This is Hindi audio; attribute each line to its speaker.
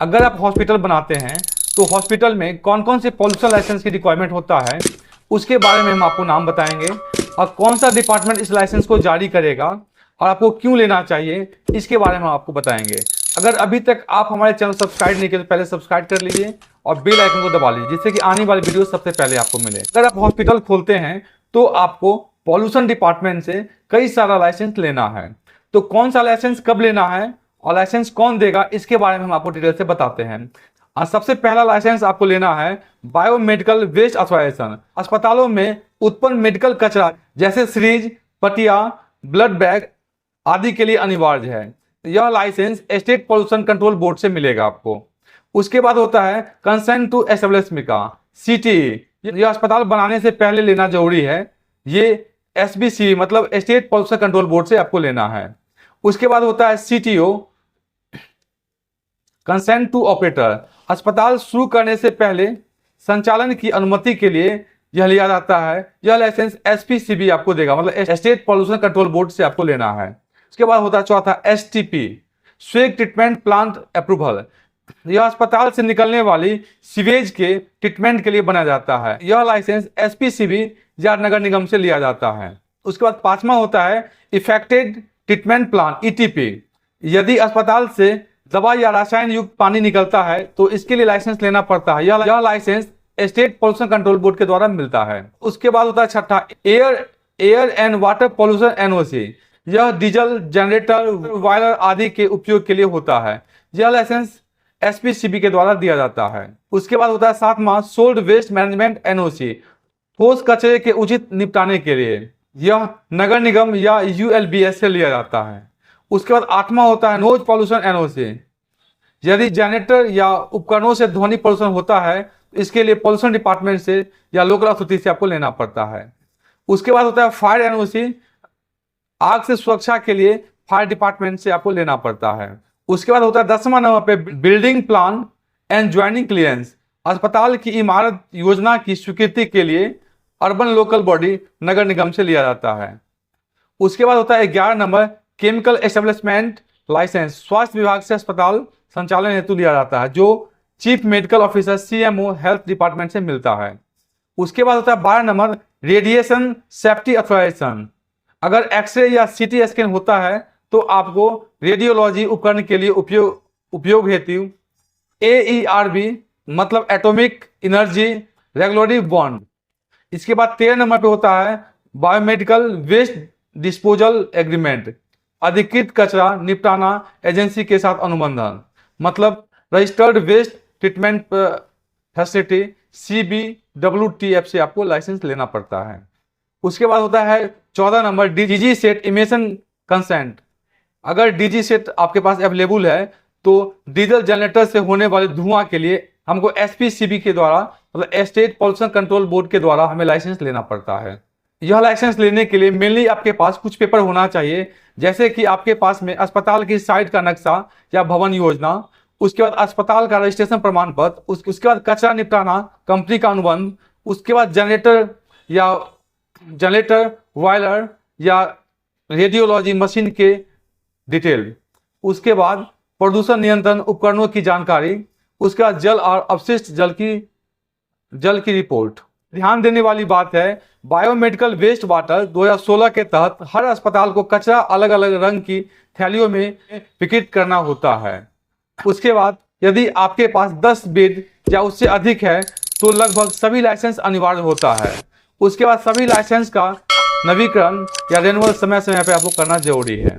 Speaker 1: अगर आप हॉस्पिटल बनाते हैं तो हॉस्पिटल में कौन कौन से पॉल्यूशन लाइसेंस की रिक्वायरमेंट होता है उसके बारे में हम आपको नाम बताएंगे, और कौन सा डिपार्टमेंट इस लाइसेंस को जारी करेगा और आपको क्यों लेना चाहिए इसके बारे में हम आपको बताएंगे। अगर अभी तक आप हमारे चैनल सब्सक्राइब नहीं किए तो पहले सब्सक्राइब कर लीजिए और बेल आइकन को दबा लीजिए, जिससे कि आने वाली वीडियो सबसे पहले आपको मिले। अगर आप हॉस्पिटल खोलते हैं तो आपको पॉल्यूशन डिपार्टमेंट से कई सारा लाइसेंस लेना है। तो कौन सा लाइसेंस कब लेना है और लाइसेंस कौन देगा इसके बारे में हम आपको डिटेल से बताते हैं। सबसे पहला लाइसेंस आपको लेना है बायोमेडिकल वेस्ट ऑथराइजेशन। अस्पतालों में उत्पन्न मेडिकल कचरा जैसे सीरीज, पटिया, ब्लड बैग आदि के लिए अनिवार्य है। यह licence state pollution control board से मिलेगा आपको। उसके बाद होता है कंसेंट टू एस्टेब्लिशमेंट का CTE। यह अस्पताल बनाने से पहले लेना जरूरी है। ये SBC मतलब स्टेट पॉल्यूशन कंट्रोल बोर्ड से आपको लेना है। उसके बाद होता है CTO कंसेंट टू ऑपरेटर। अस्पताल शुरू करने से पहले संचालन की अनुमति के लिए यह लिया जाता है। यह लाइसेंस SPCB आपको देगा, मतलब स्टेट पॉल्यूशन कंट्रोल बोर्ड से आपको लेना है। उसके बाद होता है चौथा STP स्वेग ट्रीटमेंट प्लांट अप्रूवल। यह अस्पताल से निकलने वाली सीवेज के ट्रीटमेंट के लिए बनाया जाता है। यह लाइसेंस SPCB या नगर निगम से लिया जाता है। उसके बाद पांचवा होता है इफेक्टेड ट्रीटमेंट प्लान ETP। यदि अस्पताल से दवा या रसायन युक्त पानी निकलता है तो इसके लिए लाइसेंस लेना पड़ता है। यह licence state pollution control board के द्वारा मिलता है। उसके बाद होता है छठा air and water pollution NOC। यह डीजल, जनरेटर, बॉयलर आदि के उपयोग के लिए होता है। यह लाइसेंस SPCB के द्वारा दिया जाता है। उसके बाद होता है सातवां सोल्ड वेस्ट मैनेजमेंट NOC, ठोस कचरे के उचित निपटाने के लिए। यह नगर निगम या ULBS से लिया जाता है। उसके बाद आठवां होता है नोज पॉल्यूशन NOC। यदि जनरेटर या उपकरणों से ध्वनि प्रदूषण होता है तो इसके लिए पॉल्यूशन डिपार्टमेंट से या लोकल अथॉरिटी से आपको लेना पड़ता है। उसके बाद होता है फायर NOC। आग से सुरक्षा के लिए फायर डिपार्टमेंट से आपको लेना पड़ता है। उसके बाद होता है 10वां नंबर पे building plan and joining clearance. अस्पताल की इमारत योजना की स्वीकृति के लिए अर्बन लोकल बॉडी नगर निगम से लिया जाता है। उसके बाद होता है 11 नंबर केमिकल एस्टेब्लिशमेंट लाइसेंस। स्वास्थ्य विभाग से अस्पताल संचालन हेतु लिया जाता है, जो chief medical officer CMO health department से मिलता है। उसके बाद होता है 12 नंबर रेडिएशन सेफ्टी ऑथराइजेशन। अगर एक्सरे या CT स्कैन होता है तो आपको रेडियोलॉजी उपकरण के लिए उपयोग हेतु AERB मतलब एटॉमिक एनर्जी रेगुलेटरी बॉन्ड। इसके बाद 13 नंबर पे होता है बायोमेडिकल वेस्ट डिस्पोजल एग्रीमेंट। अधिकृत कचरा निपटाना एजेंसी के साथ अनुबंधन, मतलब registered waste treatment facility CBWTF से आपको लाइसेंस लेना पड़ता है। उसके बाद होता है 14 number DG set emission consent. अगर DG सेट आपके पास अवेलेबल है तो डीजल जनरेटर से होने वाले धुआं के लिए हमको SPCB के द्वारा मतलब स्टेट पॉल्यूशन कंट्रोल बोर्ड के द्वारा हमें लाइसेंस लेना पड़ता है। यह लाइसेंस लेने के लिए मेनली आपके पास कुछ पेपर होना चाहिए, जैसे कि आपके पास में अस्पताल की साइट का नक्शा या भवन योजना, उसके बाद अस्पताल का रजिस्ट्रेशन प्रमाण पत्र, उसके बाद कचरा निपटाना कंपनी का अनुबंध, उसके बाद जनरेटर बॉयलर या रेडियोलॉजी मशीन के डिटेल, उसके बाद प्रदूषण नियंत्रण उपकरणों की जानकारी, उसके बाद जल और अपशिष्ट जल की रिपोर्ट। ध्यान देने वाली बात है बायोमेडिकल वेस्ट वाटर 2016 के तहत हर अस्पताल को कचरा अलग अलग रंग की थैलियों में वितरित करना होता है। उसके बाद यदि आपके पास 10 बेड या उससे अधिक है तो लगभग सभी लाइसेंस अनिवार्य होता है। उसके बाद सभी लाइसेंस का नवीकरण या रिन्यूअल समय समय पर आपको करना जरूरी है।